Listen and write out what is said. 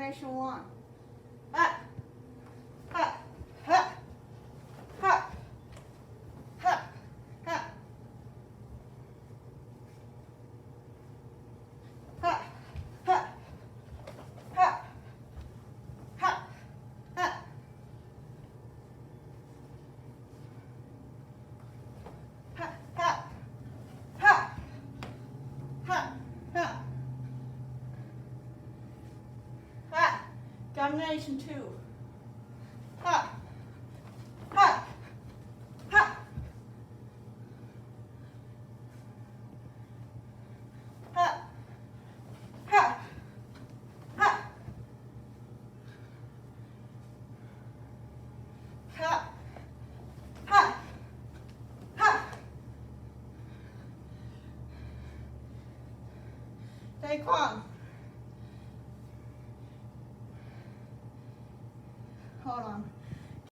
Combination one. Up, up, up, up, up, up, up, up, up, up, up. Ha, ha, ha, ha, ha, ha. Domination two. Ha, ha, ha, ha, ha, ha, ha, ha, ha. Stay calm. Hold on.